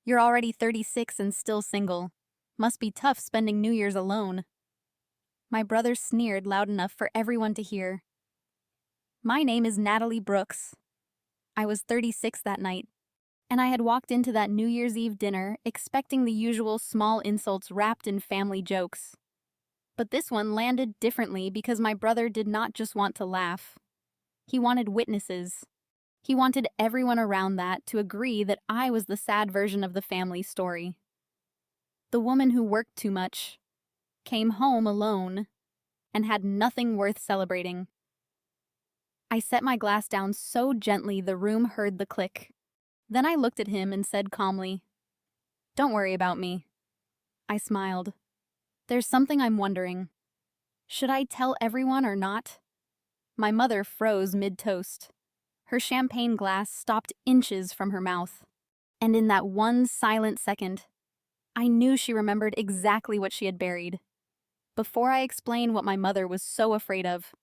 You're already 36 and still single. Must be tough spending New Year's alone. My brother sneered loud enough for everyone to hear. My name is Natalie Brooks. I was 36 that night, and I had walked into that New Year's Eve dinner expecting the usual small insults wrapped in family jokes. But this one landed differently because my brother did not just want to laugh. He wanted witnesses. He wanted everyone around that to agree that I was the sad version of the family story. The woman who worked too much, came home alone, and had nothing worth celebrating. I set my glass down so gently the room heard the click. Then I looked at him and said calmly, "Don't worry about me." I smiled. "There's something I'm wondering. Should I tell everyone or not?" My mother froze mid-toast. Her champagne glass stopped inches from her mouth. And in that one silent second, I knew she remembered exactly what she had buried. Before I explain what my mother was so afraid of,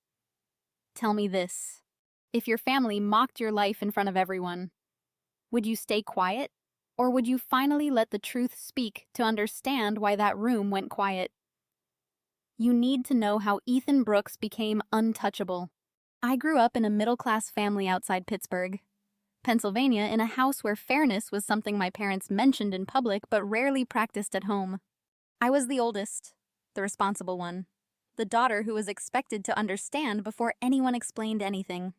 tell me this. If your family mocked your life in front of everyone, would you stay quiet? Or would you finally let the truth speak to understand why that room went quiet? You need to know how Ethan Brooks became untouchable. I grew up in a middle-class family outside Pittsburgh, Pennsylvania, in a house where fairness was something my parents mentioned in public but rarely practiced at home. I was the oldest, the responsible one, the daughter who was expected to understand before anyone explained anything.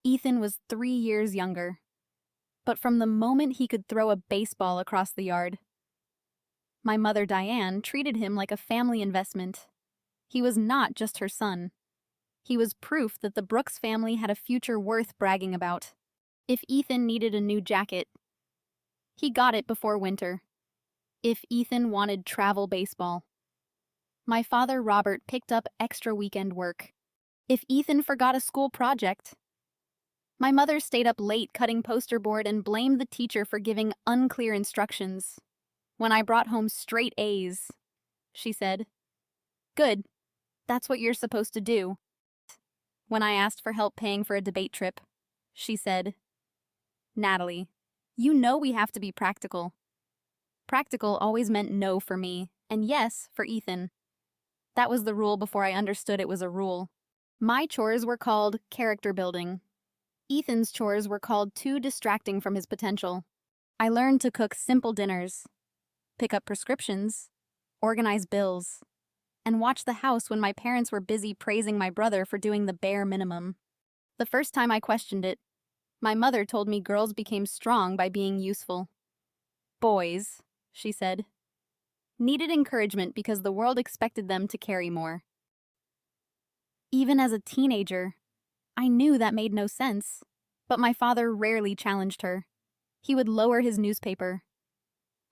Ethan was 3 years younger, but from the moment he could throw a baseball across the yard, my mother Diane treated him like a family investment. He was not just her son. He was proof that the Brooks family had a future worth bragging about. If Ethan needed a new jacket, he got it before winter. If Ethan wanted travel baseball, my father Robert picked up extra weekend work. If Ethan forgot a school project, my mother stayed up late cutting poster board and blamed the teacher for giving unclear instructions. When I brought home straight A's, she said, "Good, that's what you're supposed to do." When I asked for help paying for a debate trip, she said, "Natalie, you know we have to be practical." Practical always meant no for me, and yes for Ethan. That was the rule before I understood it was a rule. My chores were called character building. Ethan's chores were called too distracting from his potential. I learned to cook simple dinners, pick up prescriptions, organize bills, and watch the house when my parents were busy praising my brother for doing the bare minimum. The first time I questioned it, my mother told me girls became strong by being useful. Boys, she said, needed encouragement because the world expected them to carry more. Even as a teenager, I knew that made no sense, but my father rarely challenged her. He would lower his newspaper,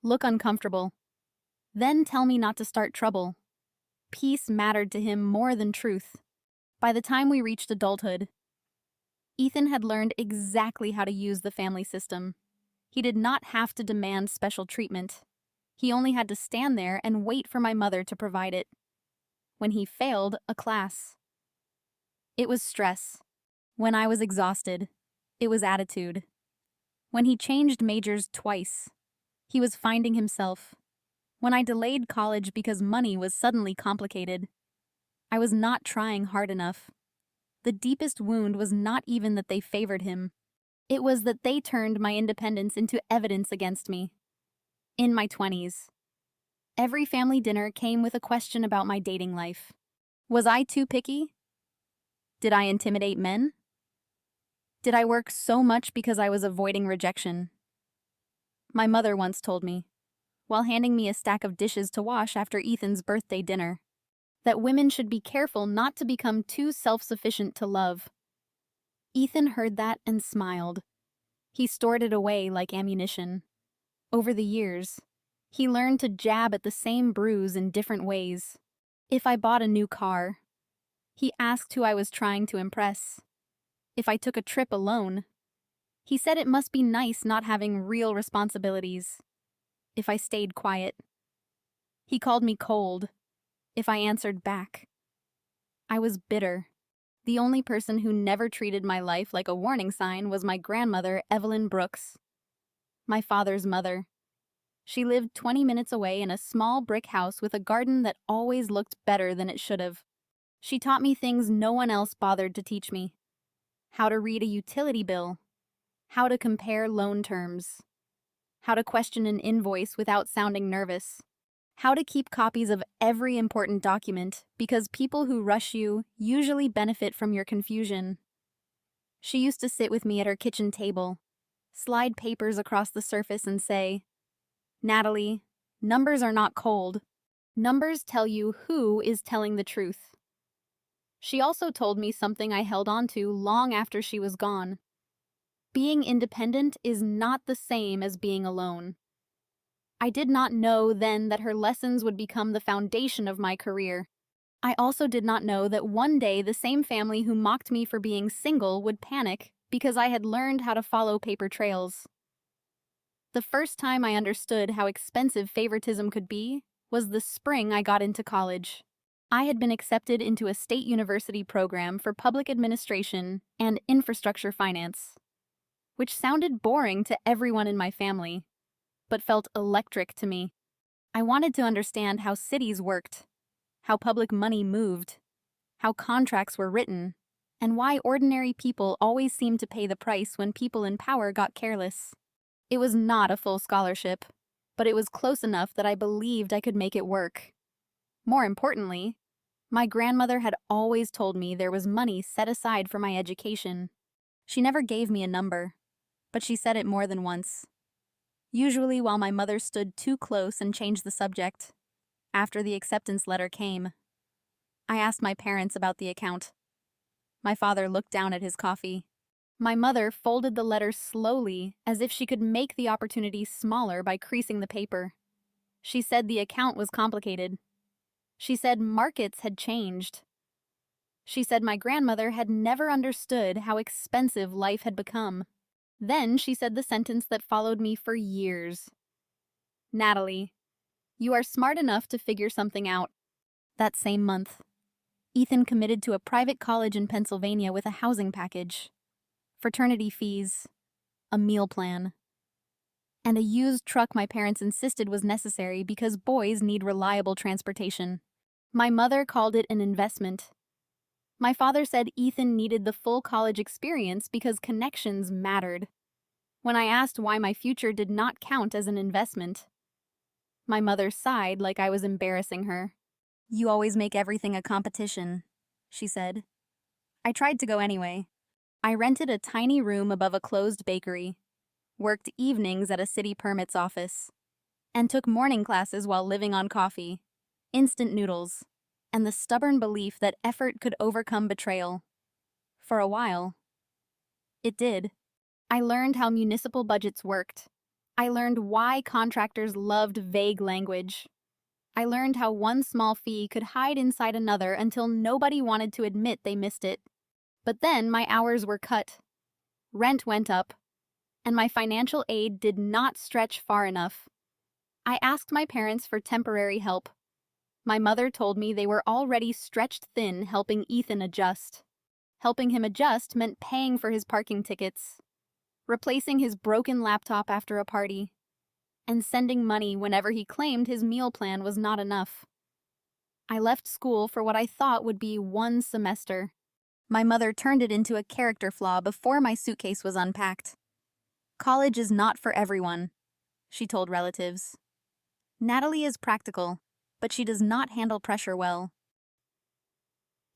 look uncomfortable, then tell me not to start trouble. Peace mattered to him more than truth. By the time we reached adulthood, Ethan had learned exactly how to use the family system. He did not have to demand special treatment. He only had to stand there and wait for my mother to provide it. When he failed a class, it was stress. When I was exhausted, it was attitude. When he changed majors twice, he was finding himself. When I delayed college because money was suddenly complicated, I was not trying hard enough. The deepest wound was not even that they favored him. It was that they turned my independence into evidence against me. In my 20s, every family dinner came with a question about my dating life. Was I too picky? Did I intimidate men? Did I work so much because I was avoiding rejection? My mother once told me, while handing me a stack of dishes to wash after Ethan's birthday dinner, that women should be careful not to become too self-sufficient to love. Ethan heard that and smiled. He stored it away like ammunition. Over the years, he learned to jab at the same bruise in different ways. If I bought a new car, he asked who I was trying to impress. If I took a trip alone, he said it must be nice not having real responsibilities. If I stayed quiet, he called me cold. If I answered back, I was bitter. The only person who never treated my life like a warning sign was my grandmother, Evelyn Brooks, my father's mother. She lived 20 minutes away in a small brick house with a garden that always looked better than it should have. She taught me things no one else bothered to teach me: how to read a utility bill, how to compare loan terms, how to question an invoice without sounding nervous, how to keep copies of every important document because people who rush you usually benefit from your confusion. She used to sit with me at her kitchen table, slide papers across the surface and say, "Natalie, numbers are not cold. Numbers tell you who is telling the truth." She also told me something I held on to long after she was gone. Being independent is not the same as being alone. I did not know then that her lessons would become the foundation of my career. I also did not know that one day the same family who mocked me for being single would panic because I had learned how to follow paper trails. The first time I understood how expensive favoritism could be was the spring I got into college. I had been accepted into a state university program for public administration and infrastructure finance, which sounded boring to everyone in my family, but felt electric to me. I wanted to understand how cities worked, how public money moved, how contracts were written, and why ordinary people always seemed to pay the price when people in power got careless. It was not a full scholarship, but it was close enough that I believed I could make it work. More importantly, my grandmother had always told me there was money set aside for my education. She never gave me a number, but she said it more than once, usually while my mother stood too close and changed the subject. After the acceptance letter came, I asked my parents about the account. My father looked down at his coffee. My mother folded the letter slowly, as if she could make the opportunity smaller by creasing the paper. She said the account was complicated. She said markets had changed. She said my grandmother had never understood how expensive life had become. Then she said the sentence that followed me for years. "Natalie, you are smart enough to figure something out." That same month, Ethan committed to a private college in Pennsylvania with a housing package, fraternity fees, a meal plan, and a used truck my parents insisted was necessary because boys need reliable transportation. My mother called it an investment. My father said Ethan needed the full college experience because connections mattered. When I asked why my future did not count as an investment, my mother sighed like I was embarrassing her. "You always make everything a competition," she said. I tried to go anyway. I rented a tiny room above a closed bakery, worked evenings at a city permits office, and took morning classes while living on coffee, instant noodles, and the stubborn belief that effort could overcome betrayal. For a while, it did. I learned how municipal budgets worked. I learned why contractors loved vague language. I learned how one small fee could hide inside another until nobody wanted to admit they missed it. But then my hours were cut. Rent went up, and my financial aid did not stretch far enough. I asked my parents for temporary help. My mother told me they were already stretched thin helping Ethan adjust. Helping him adjust meant paying for his parking tickets, replacing his broken laptop after a party, and sending money whenever he claimed his meal plan was not enough. I left school for what I thought would be one semester. My mother turned it into a character flaw before my suitcase was unpacked. "College is not for everyone," she told relatives. "Natalie is practical, but she does not handle pressure well."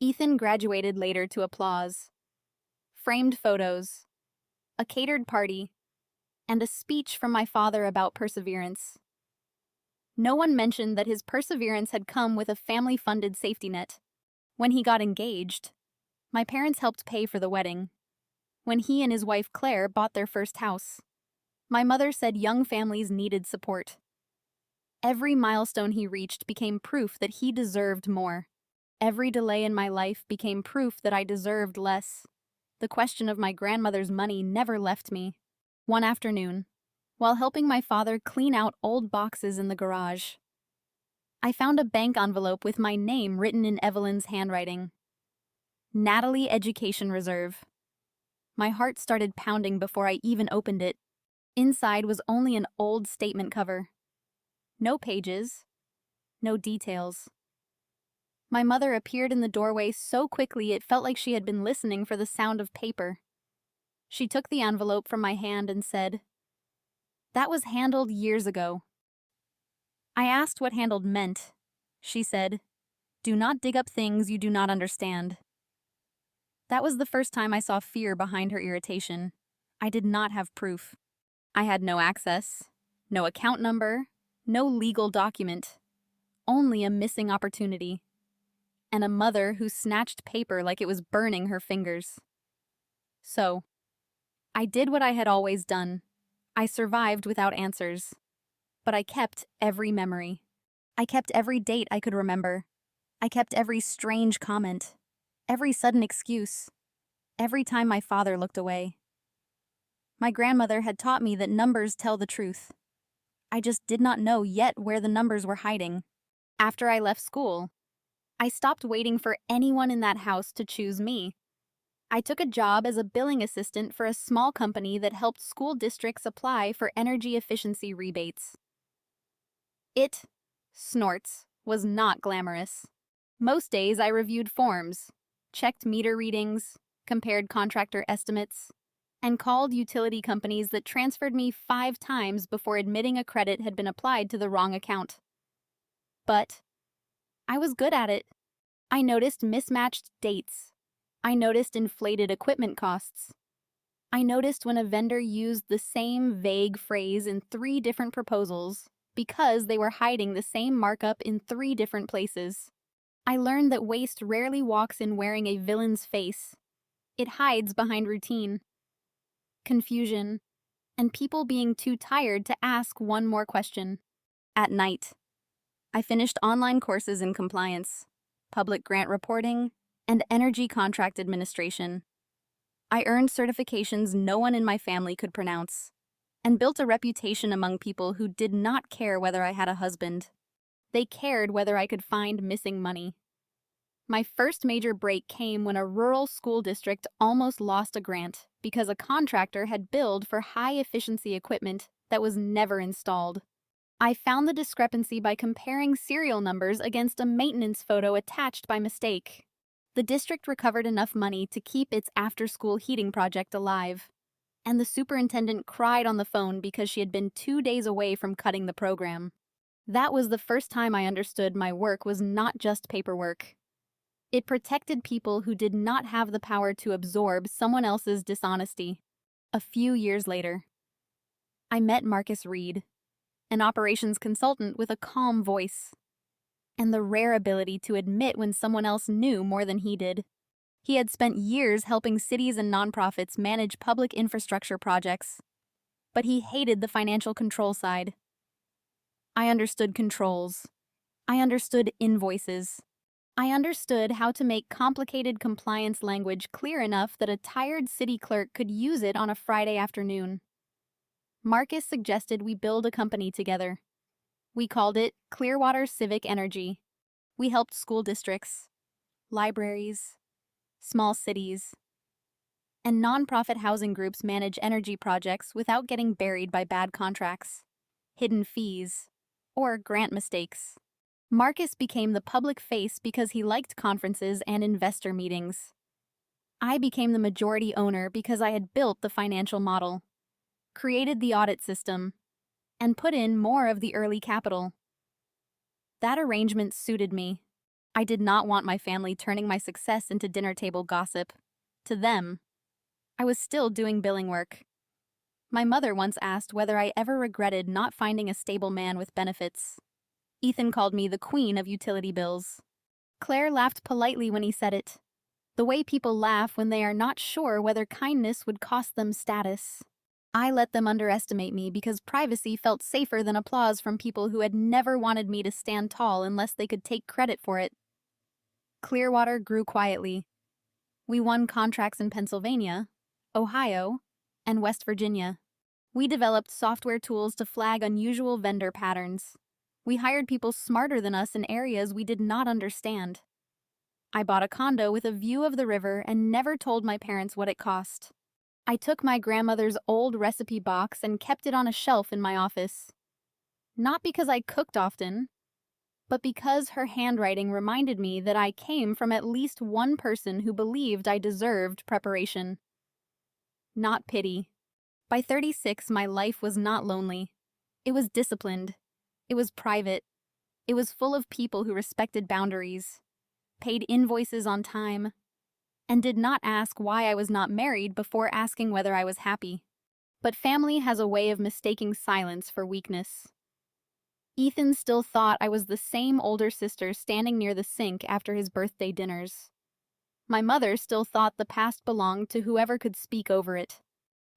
Ethan graduated later to applause, framed photos, a catered party, and a speech from my father about perseverance. No one mentioned that his perseverance had come with a family-funded safety net. When he got engaged, my parents helped pay for the wedding. When he and his wife Claire bought their first house, my mother said young families needed support. Every milestone he reached became proof that he deserved more. Every delay in my life became proof that I deserved less. The question of my grandmother's money never left me. One afternoon, while helping my father clean out old boxes in the garage, I found a bank envelope with my name written in Evelyn's handwriting. Natalie Education Reserve. My heart started pounding before I even opened it. Inside was only an old statement cover. No pages, no details. My mother appeared in the doorway so quickly it felt like she had been listening for the sound of paper. She took the envelope from my hand and said, "That was handled years ago." I asked what handled meant. She said, "Do not dig up things you do not understand." That was the first time I saw fear behind her irritation. I did not have proof. I had no access, no account number, no legal document, only a missing opportunity, and a mother who snatched paper like it was burning her fingers. So, I did what I had always done. I survived without answers. But I kept every memory. I kept every date I could remember. I kept every strange comment, every sudden excuse, every time my father looked away. My grandmother had taught me that numbers tell the truth. I just did not know yet where the numbers were hiding. After I left school, I stopped waiting for anyone in that house to choose me. I took a job as a billing assistant for a small company that helped school districts apply for energy efficiency rebates. It, snorts, was not glamorous. Most days I reviewed forms, checked meter readings, compared contractor estimates, and called utility companies that transferred me 5 times before admitting a credit had been applied to the wrong account. But I was good at it. I noticed mismatched dates. I noticed inflated equipment costs. I noticed when a vendor used the same vague phrase in 3 different proposals because they were hiding the same markup in 3 different places. I learned that waste rarely walks in wearing a villain's face. It hides behind routine, confusion, and people being too tired to ask one more question. At night, I finished online courses in compliance, public grant reporting, and energy contract administration. I earned certifications no one in my family could pronounce, and built a reputation among people who did not care whether I had a husband. They cared whether I could find missing money. My first major break came when a rural school district almost lost a grant because a contractor had billed for high-efficiency equipment that was never installed. I found the discrepancy by comparing serial numbers against a maintenance photo attached by mistake. The district recovered enough money to keep its after-school heating project alive, and the superintendent cried on the phone because she had been 2 days away from cutting the program. That was the first time I understood my work was not just paperwork. It protected people who did not have the power to absorb someone else's dishonesty. A few years later, I met Marcus Reed, an operations consultant with a calm voice, and the rare ability to admit when someone else knew more than he did. He had spent years helping cities and nonprofits manage public infrastructure projects, but he hated the financial control side. I understood controls. I understood invoices. I understood how to make complicated compliance language clear enough that a tired city clerk could use it on a Friday afternoon. Marcus suggested we build a company together. We called it Clearwater Civic Energy. We helped school districts, libraries, small cities, and nonprofit housing groups manage energy projects without getting buried by bad contracts, hidden fees, or grant mistakes. Marcus became the public face because he liked conferences and investor meetings. I became the majority owner because I had built the financial model, created the audit system, and put in more of the early capital. That arrangement suited me. I did not want my family turning my success into dinner table gossip. To them, I was still doing billing work. My mother once asked whether I ever regretted not finding a stable man with benefits. Ethan called me the queen of utility bills. Claire laughed politely when he said it, the way people laugh when they are not sure whether kindness would cost them status. I let them underestimate me because privacy felt safer than applause from people who had never wanted me to stand tall unless they could take credit for it. Clearwater grew quietly. We won contracts in Pennsylvania, Ohio, and West Virginia. We developed software tools to flag unusual vendor patterns. We hired people smarter than us in areas we did not understand. I bought a condo with a view of the river and never told my parents what it cost. I took my grandmother's old recipe box and kept it on a shelf in my office. Not because I cooked often, but because her handwriting reminded me that I came from at least one person who believed I deserved preparation. Not pity. By 36, my life was not lonely. It was disciplined. It was private. It was full of people who respected boundaries, paid invoices on time, and did not ask why I was not married before asking whether I was happy. But family has a way of mistaking silence for weakness. Ethan still thought I was the same older sister standing near the sink after his birthday dinners. My mother still thought the past belonged to whoever could speak over it.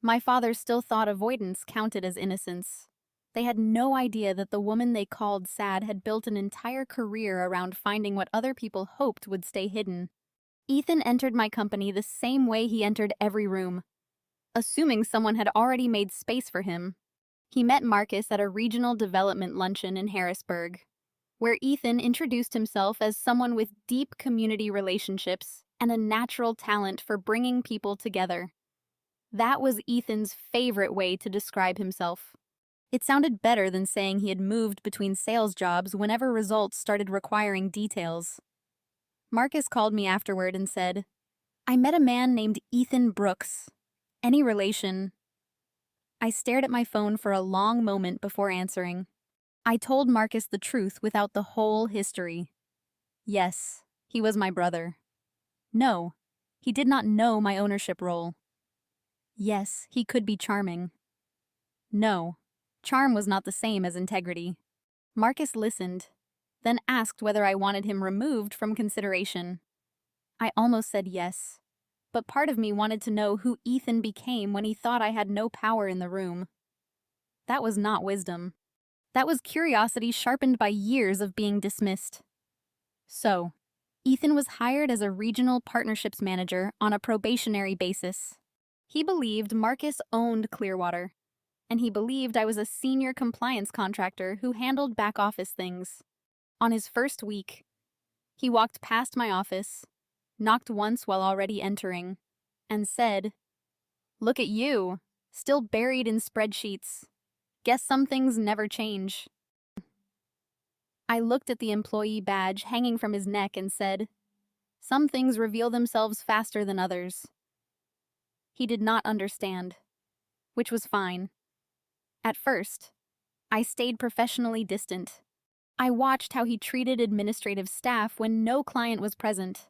My father still thought avoidance counted as innocence. They had no idea that the woman they called sad had built an entire career around finding what other people hoped would stay hidden. Ethan entered my company the same way he entered every room, assuming someone had already made space for him. He met Marcus at a regional development luncheon in Harrisburg, where Ethan introduced himself as someone with deep community relationships and a natural talent for bringing people together. That was Ethan's favorite way to describe himself. It sounded better than saying he had moved between sales jobs whenever results started requiring details. Marcus called me afterward and said, "I met a man named Ethan Brooks. Any relation?" I stared at my phone for a long moment before answering. I told Marcus the truth without the whole history. Yes, he was my brother. No, he did not know my ownership role. Yes, he could be charming. No, charm was not the same as integrity. Marcus listened, then asked whether I wanted him removed from consideration. I almost said yes, but part of me wanted to know who Ethan became when he thought I had no power in the room. That was not wisdom. That was curiosity sharpened by years of being dismissed. So, Ethan was hired as a regional partnerships manager on a probationary basis. He believed Marcus owned Clearwater, and he believed I was a senior compliance contractor who handled back-office things. On his first week, he walked past my office, knocked once while already entering, and said, "Look at you, still buried in spreadsheets. Guess some things never change." I looked at the employee badge hanging from his neck and said, "Some things reveal themselves faster than others." He did not understand, which was fine. At first, I stayed professionally distant. I watched how he treated administrative staff when no client was present.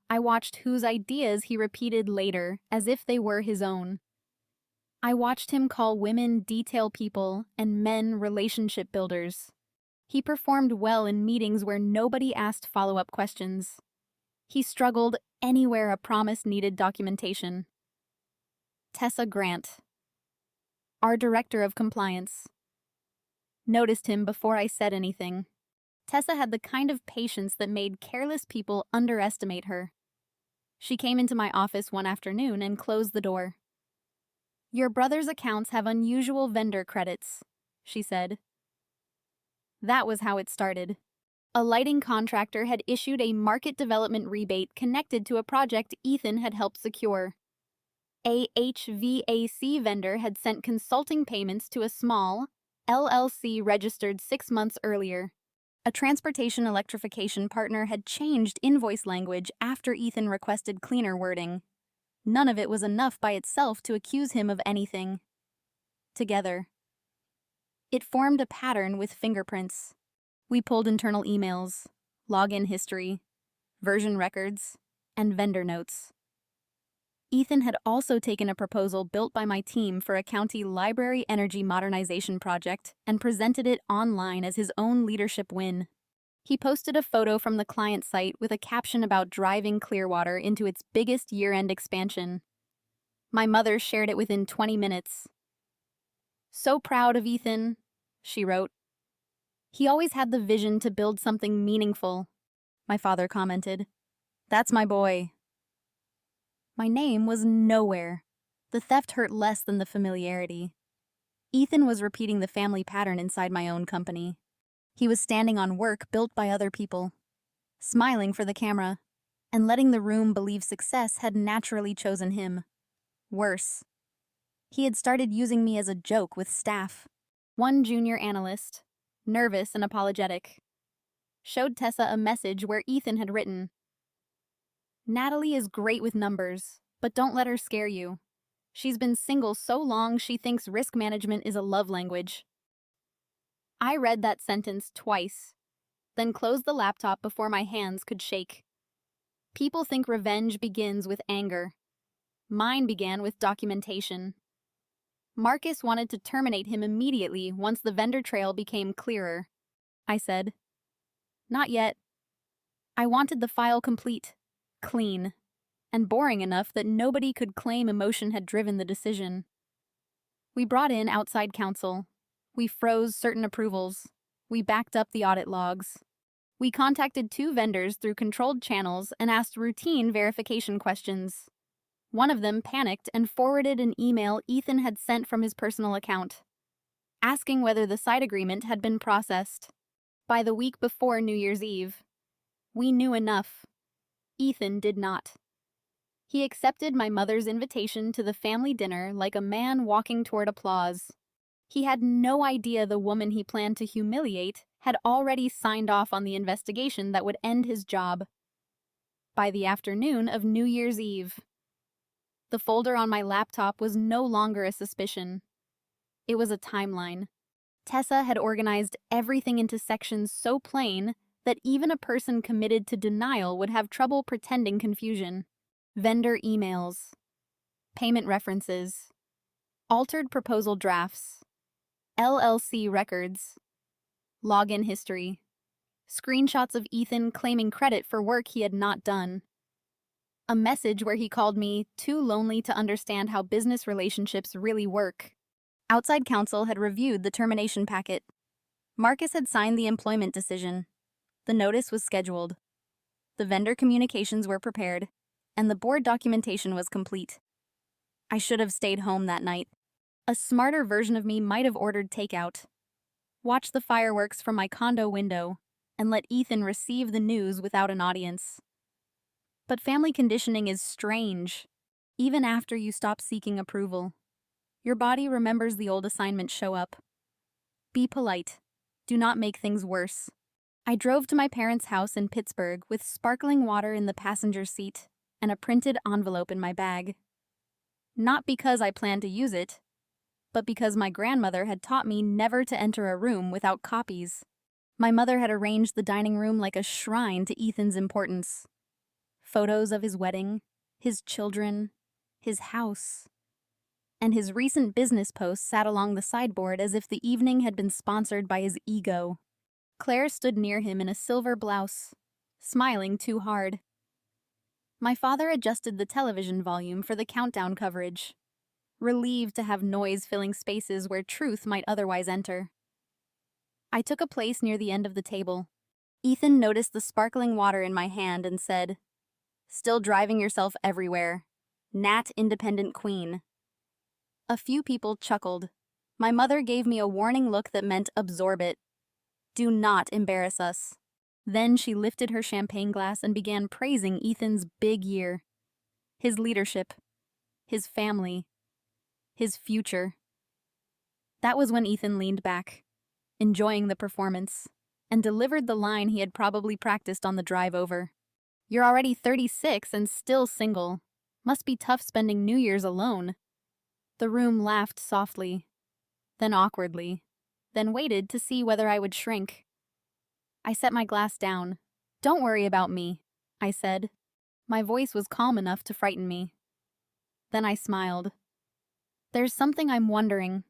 I watched whose ideas he repeated later as if they were his own. I watched him call women detail people and men relationship builders. He performed well in meetings where nobody asked follow-up questions. He struggled anywhere a promise needed documentation. Tessa Grant, our director of compliance, noticed him before I said anything. Tessa had the kind of patience that made careless people underestimate her. She came into my office one afternoon and closed the door. "Your brother's accounts have unusual vendor credits," she said. That was how it started. A lighting contractor had issued a market development rebate connected to a project Ethan had helped secure. A HVAC vendor had sent consulting payments to a small LLC registered 6 months earlier. A transportation electrification partner had changed invoice language after Ethan requested cleaner wording. None of it was enough by itself to accuse him of anything. Together, it formed a pattern with fingerprints. We pulled internal emails, login history, version records, and vendor notes. Ethan had also taken a proposal built by my team for a county library energy modernization project and presented it online as his own leadership win. He posted a photo from the client site with a caption about driving Clearwater into its biggest year-end expansion. My mother shared it within 20 minutes. "So proud of Ethan," she wrote. "He always had the vision to build something meaningful," my father commented. "That's my boy." My name was nowhere. The theft hurt less than the familiarity. Ethan was repeating the family pattern inside my own company. He was standing on work built by other people, smiling for the camera, and letting the room believe success had naturally chosen him. Worse, he had started using me as a joke with staff. One junior analyst, nervous and apologetic. Showed Tessa a message where Ethan had written, "Natalie is great with numbers, but don't let her scare you. She's been single so long she thinks risk management is a love language." I read that sentence twice, then closed the laptop before my hands could shake. People think revenge begins with anger. Mine began with documentation. Marcus wanted to terminate him immediately once the vendor trail became clearer. I said, "Not yet. I wanted the file complete, clean, and boring enough that nobody could claim emotion had driven the decision." We brought in outside counsel. We froze certain approvals. We backed up the audit logs. We contacted 2 vendors through controlled channels and asked routine verification questions. One of them panicked and forwarded an email Ethan had sent from his personal account, asking whether the side agreement had been processed. By the week before New Year's Eve, we knew enough. Ethan did not. He accepted my mother's invitation to the family dinner like a man walking toward applause. He had no idea the woman he planned to humiliate had already signed off on the investigation that would end his job. By the afternoon of New Year's Eve, the folder on my laptop was no longer a suspicion. It was a timeline. Tessa had organized everything into sections so plain that even a person committed to denial would have trouble pretending confusion. Vendor emails, payment references, altered proposal drafts, LLC records, login history, screenshots of Ethan claiming credit for work he had not done, a message where he called me too lonely to understand how business relationships really work. Outside counsel had reviewed the termination packet. Marcus had signed the employment decision. The notice was scheduled. The vendor communications were prepared, and the board documentation was complete. I should have stayed home that night. A smarter version of me might have ordered takeout, watched the fireworks from my condo window, and let Ethan receive the news without an audience. But family conditioning is strange. Even after you stop seeking approval, your body remembers the old assignments show up. Be polite. Do not make things worse. I drove to my parents' house in Pittsburgh with sparkling water in the passenger seat and a printed envelope in my bag. Not because I planned to use it, but because my grandmother had taught me never to enter a room without copies. My mother had arranged the dining room like a shrine to Ethan's importance. Photos of his wedding, his children, his house, and his recent business posts sat along the sideboard as if the evening had been sponsored by his ego. Claire stood near him in a silver blouse, smiling too hard. My father adjusted the television volume for the countdown coverage, relieved to have noise filling spaces where truth might otherwise enter. I took a place near the end of the table. Ethan noticed the sparkling water in my hand and said, "Still driving yourself everywhere. Nat Independent Queen." A few people chuckled. My mother gave me a warning look that meant absorb it. Do not embarrass us. Then she lifted her champagne glass and began praising Ethan's big year. His leadership. His family. His future. That was when Ethan leaned back, enjoying the performance, and delivered the line he had probably practiced on the drive over. "You're already 36 and still single. Must be tough spending New Year's alone." The room laughed softly, then awkwardly, then waited to see whether I would shrink. I set my glass down. "Don't worry about me," I said. My voice was calm enough to frighten me. Then I smiled. "There's something I'm wondering.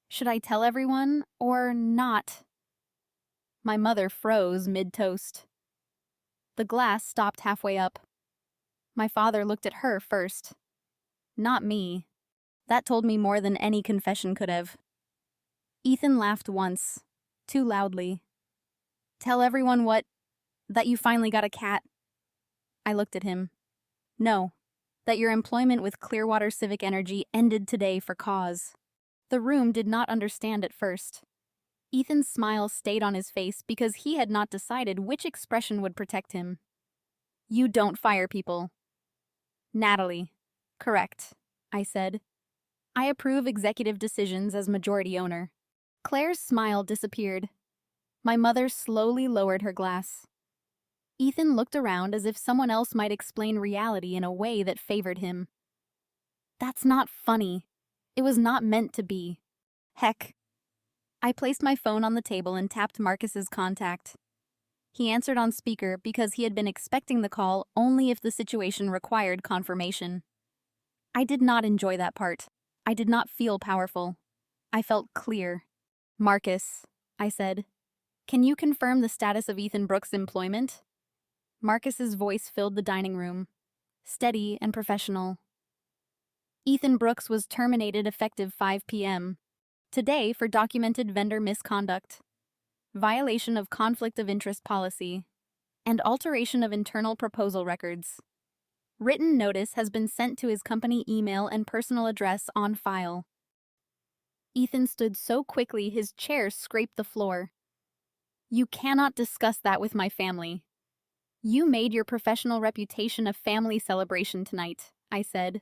Should I tell everyone or not?" My mother froze mid-toast. The glass stopped halfway up. My father looked at her first. Not me. That told me more than any confession could have. Ethan laughed once, too loudly. "Tell everyone what? That you finally got a cat?" I looked at him. "No, that your employment with Clearwater Civic Energy ended today for cause." The room did not understand at first. Ethan's smile stayed on his face because he had not decided which expression would protect him. "You don't fire people." "Natalie." "Correct," I said. "I approve executive decisions as majority owner." Claire's smile disappeared. My mother slowly lowered her glass. Ethan looked around as if someone else might explain reality in a way that favored him. That's not funny. It was not meant to be. Heck. I placed my phone on the table and tapped Marcus's contact. He answered on speaker because he had been expecting the call only if the situation required confirmation. I did not enjoy that part. I did not feel powerful. I felt clear. Marcus, I said, can you confirm the status of Ethan Brooks' employment? Marcus's voice filled the dining room, steady and professional. Ethan Brooks was terminated effective 5 p.m. today for documented vendor misconduct, violation of conflict of interest policy, and alteration of internal proposal records. Written notice has been sent to his company email and personal address on file. Ethan stood so quickly his chair scraped the floor. You cannot discuss that with my family. You made your professional reputation a family celebration tonight, I said.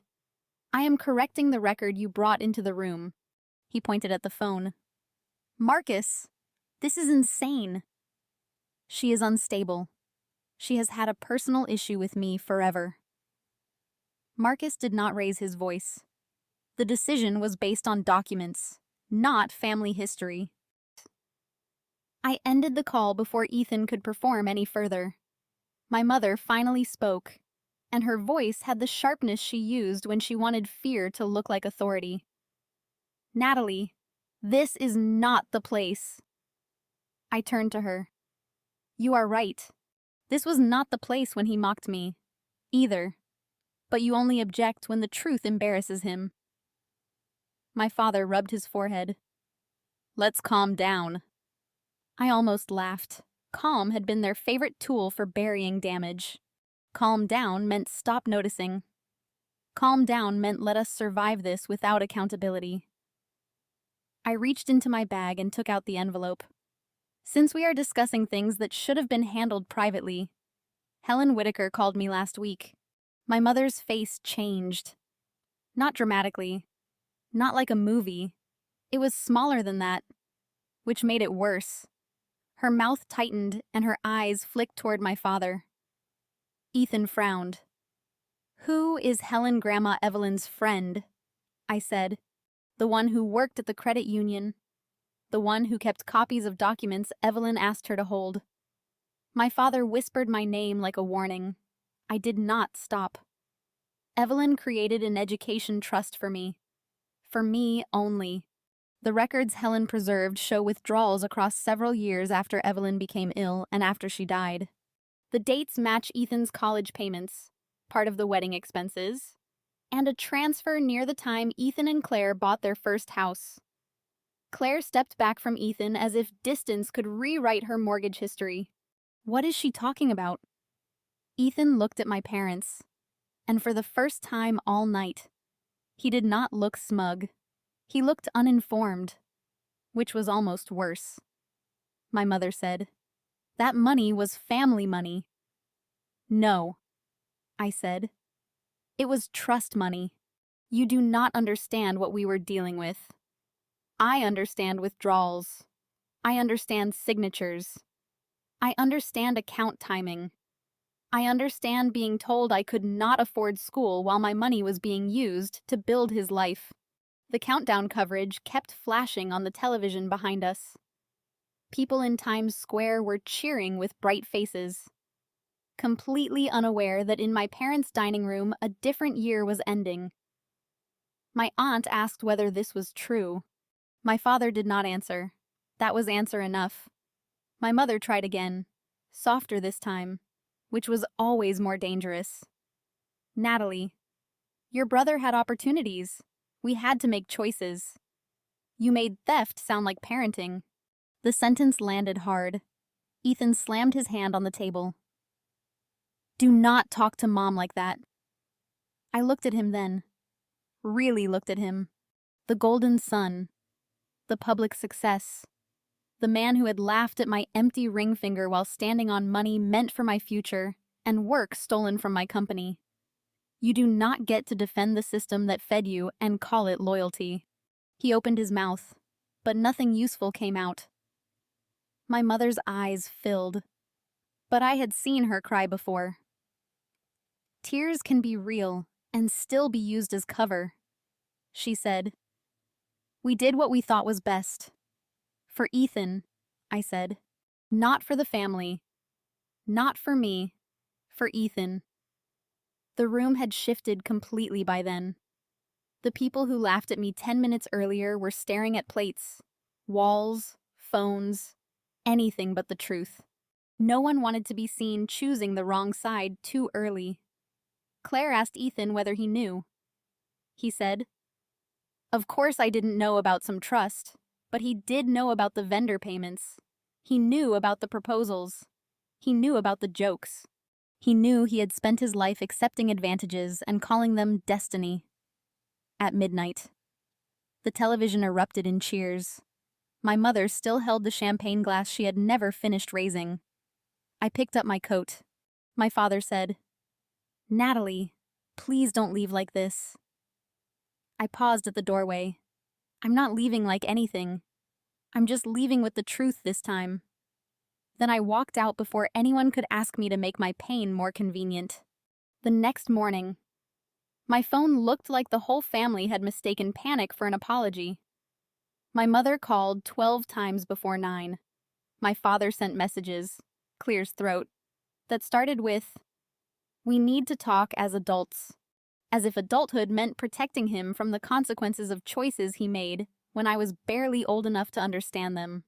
I am correcting the record you brought into the room. He pointed at the phone. Marcus, this is insane. She is unstable. She has had a personal issue with me forever. Marcus did not raise his voice. The decision was based on documents, not family history. I ended the call before Ethan could perform any further. My mother finally spoke, and her voice had the sharpness she used when she wanted fear to look like authority. Natalie, this is not the place. I turned to her. You are right. This was not the place when he mocked me, either. But you only object when the truth embarrasses him. My father rubbed his forehead. Let's calm down. I almost laughed. Calm had been their favorite tool for burying damage. Calm down meant stop noticing. Calm down meant let us survive this without accountability. I reached into my bag and took out the envelope. Since we are discussing things that should have been handled privately, Helen Whitaker called me last week. My mother's face changed. Not dramatically. Not like a movie. It was smaller than that, which made it worse. Her mouth tightened and her eyes flicked toward my father. Ethan frowned. Who is Helen Grandma Evelyn's friend? I said. The one who worked at the credit union. The one who kept copies of documents Evelyn asked her to hold. My father whispered my name like a warning. I did not stop. Evelyn created an education trust for me. For me only. The records Helen preserved show withdrawals across several years after Evelyn became ill and after she died. The dates match Ethan's college payments, part of the wedding expenses, and a transfer near the time Ethan and Claire bought their first house. Claire stepped back from Ethan as if distance could rewrite her mortgage history. What is she talking about? Ethan looked at my parents, and for the first time all night, he did not look smug. He looked uninformed, which was almost worse. My mother said, that money was family money. No, I said. It was trust money. You do not understand what we were dealing with. I understand withdrawals. I understand signatures. I understand account timing. I understand being told I could not afford school while my money was being used to build his life. The countdown coverage kept flashing on the television behind us. People in Times Square were cheering with bright faces. Completely unaware that in my parents' dining room a different year was ending. My aunt asked whether this was true. My father did not answer. That was answer enough. My mother tried again, softer this time, which was always more dangerous. Natalie, your brother had opportunities. We had to make choices. You made theft sound like parenting. The sentence landed hard. Ethan slammed his hand on the table. Do not talk to Mom like that. I looked at him then. Really looked at him. The golden son. The public success. The man who had laughed at my empty ring finger while standing on money meant for my future and work stolen from my company. You do not get to defend the system that fed you and call it loyalty. He opened his mouth, but nothing useful came out. My mother's eyes filled, but I had seen her cry before. Tears can be real and still be used as cover, she said. We did what we thought was best. For Ethan, I said. Not for the family. Not for me. For Ethan. The room had shifted completely by then. The people who laughed at me 10 minutes earlier were staring at plates, walls, phones, anything but the truth. No one wanted to be seen choosing the wrong side too early. Claire asked Ethan whether he knew. He said, "Of course I didn't know about some trust, but he did know about the vendor payments. He knew about the proposals. He knew about the jokes. He knew he had spent his life accepting advantages and calling them destiny." At midnight, the television erupted in cheers. My mother still held the champagne glass she had never finished raising. I picked up my coat. My father said, "Natalie, please don't leave like this." I paused at the doorway. I'm not leaving like anything. I'm just leaving with the truth this time. Then I walked out before anyone could ask me to make my pain more convenient. The next morning, my phone looked like the whole family had mistaken panic for an apology. My mother called 12 times before 9. My father sent messages, Clear's throat, that started with, "We need to talk as adults," as if adulthood meant protecting him from the consequences of choices he made when I was barely old enough to understand them.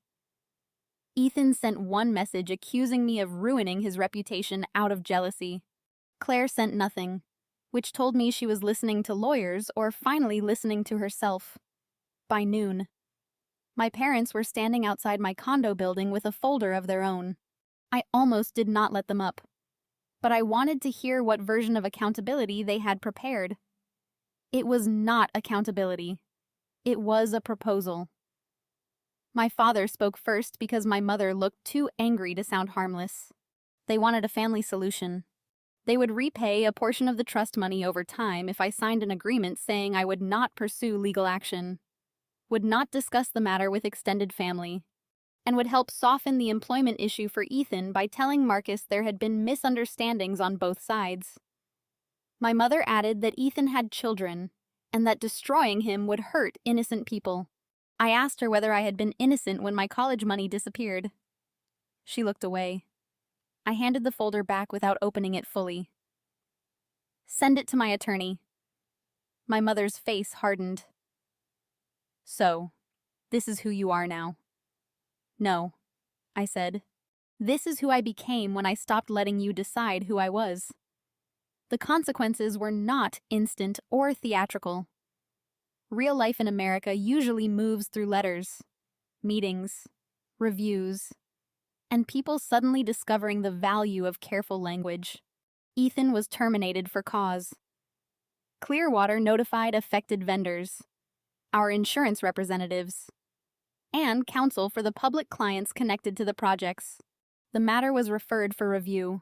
Ethan sent one message accusing me of ruining his reputation out of jealousy. Claire sent nothing, which told me she was listening to lawyers or finally listening to herself. By noon, my parents were standing outside my condo building with a folder of their own. I almost did not let them up, but I wanted to hear what version of accountability they had prepared. It was not accountability. It was a proposal. My father spoke first because my mother looked too angry to sound harmless. They wanted a family solution. They would repay a portion of the trust money over time if I signed an agreement saying I would not pursue legal action, would not discuss the matter with extended family, and would help soften the employment issue for Ethan by telling Marcus there had been misunderstandings on both sides. My mother added that Ethan had children, and that destroying him would hurt innocent people. I asked her whether I had been innocent when my college money disappeared. She looked away. I handed the folder back without opening it fully. "Send it to my attorney." My mother's face hardened. "So, this is who you are now." "No," I said. "This is who I became when I stopped letting you decide who I was." The consequences were not instant or theatrical. Real life in America usually moves through letters, meetings, reviews, and people suddenly discovering the value of careful language. Ethan was terminated for cause. Clearwater notified affected vendors, our insurance representatives, and counsel for the public clients connected to the projects. The matter was referred for review.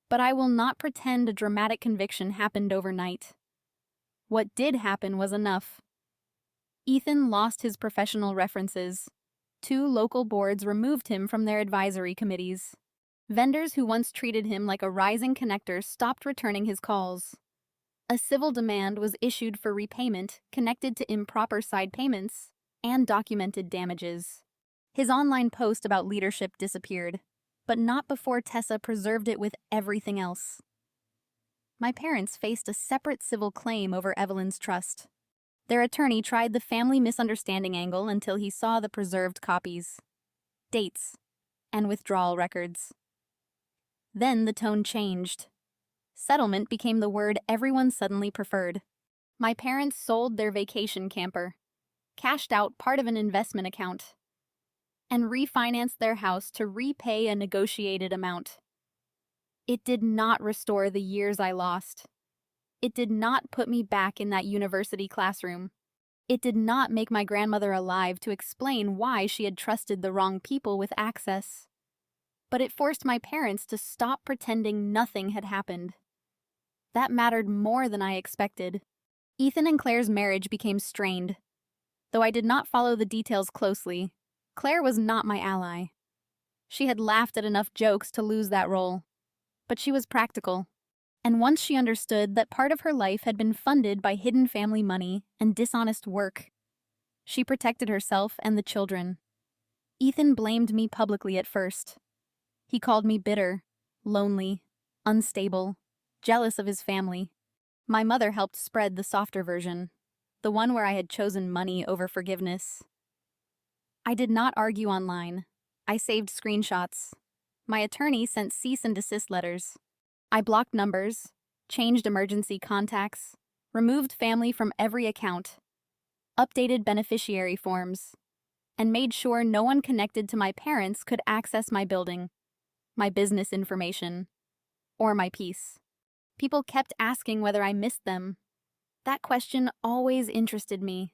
But I will not pretend a dramatic conviction happened overnight. What did happen was enough. Ethan lost his professional references. 2 local boards removed him from their advisory committees. Vendors who once treated him like a rising connector stopped returning his calls. A civil demand was issued for repayment connected to improper side payments and documented damages. His online post about leadership disappeared, but not before Tessa preserved it with everything else. My parents faced a separate civil claim over Evelyn's trust. Their attorney tried the family misunderstanding angle until he saw the preserved copies, dates, and withdrawal records. Then the tone changed. Settlement became the word everyone suddenly preferred. My parents sold their vacation camper, cashed out part of an investment account, and refinanced their house to repay a negotiated amount. It did not restore the years I lost. It did not put me back in that university classroom. It did not make my grandmother alive to explain why she had trusted the wrong people with access. But it forced my parents to stop pretending nothing had happened. That mattered more than I expected. Ethan and Claire's marriage became strained. Though I did not follow the details closely, Claire was not my ally. She had laughed at enough jokes to lose that role. But she was practical. And once she understood that part of her life had been funded by hidden family money and dishonest work, she protected herself and the children. Ethan blamed me publicly at first. He called me bitter, lonely, unstable, jealous of his family. My mother helped spread the softer version, the one where I had chosen money over forgiveness. I did not argue online. I saved screenshots. My attorney sent cease and desist letters. I blocked numbers, changed emergency contacts, removed family from every account, updated beneficiary forms, and made sure no one connected to my parents could access my building, my business information, or my peace. People kept asking whether I missed them. That question always interested me.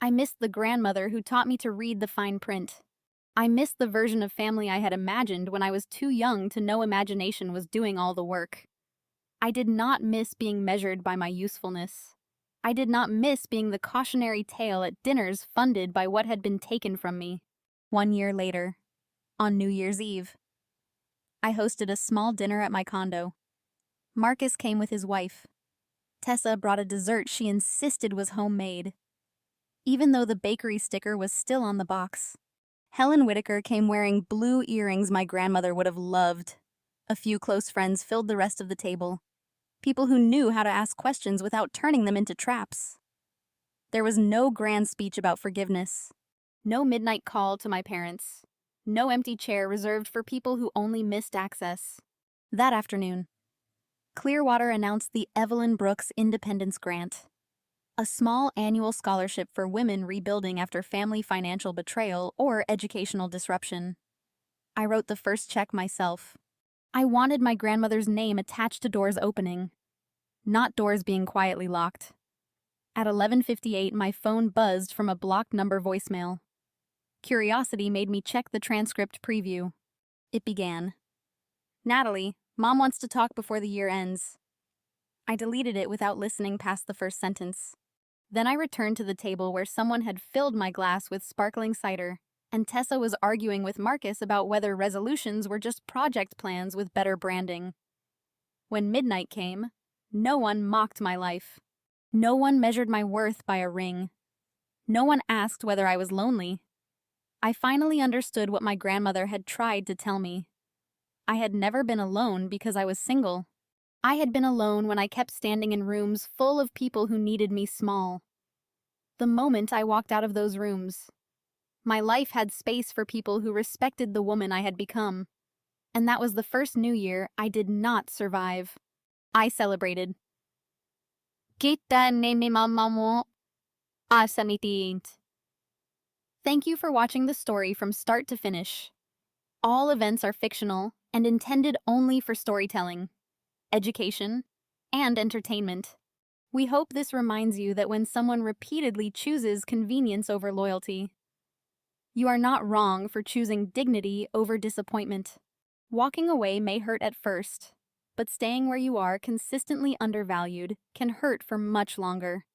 I missed the grandmother who taught me to read the fine print. I missed the version of family I had imagined when I was too young to know imagination was doing all the work. I did not miss being measured by my usefulness. I did not miss being the cautionary tale at dinners funded by what had been taken from me. 1 year later, on New Year's Eve, I hosted a small dinner at my condo. Marcus came with his wife. Tessa brought a dessert she insisted was homemade, even though the bakery sticker was still on the box. Helen Whitaker came wearing blue earrings my grandmother would have loved. A few close friends filled the rest of the table. People who knew how to ask questions without turning them into traps. There was no grand speech about forgiveness. No midnight call to my parents. No empty chair reserved for people who only missed access. That afternoon, Clearwater announced the Evelyn Brooks Independence Grant, a small annual scholarship for women rebuilding after family financial betrayal or educational disruption. I wrote the first check myself. I wanted my grandmother's name attached to doors opening, not doors being quietly locked. At 11:58, my phone buzzed from a blocked number voicemail. Curiosity made me check the transcript preview. It began, "Natalie, Mom wants to talk before the year ends." I deleted it without listening past the first sentence. Then I returned to the table where someone had filled my glass with sparkling cider, and Tessa was arguing with Marcus about whether resolutions were just project plans with better branding. When midnight came, no one mocked my life. No one measured my worth by a ring. No one asked whether I was lonely. I finally understood what my grandmother had tried to tell me. I had never been alone because I was single. I had been alone when I kept standing in rooms full of people who needed me small. The moment I walked out of those rooms, my life had space for people who respected the woman I had become. And that was the first New Year I did not survive. I celebrated. Kita ni mama mo asa mitint. Thank you for watching the story from start to finish. All events are fictional and intended only for storytelling, education, and entertainment. We hope this reminds you that when someone repeatedly chooses convenience over loyalty, you are not wrong for choosing dignity over disappointment. Walking away may hurt at first, but staying where you are consistently undervalued can hurt for much longer.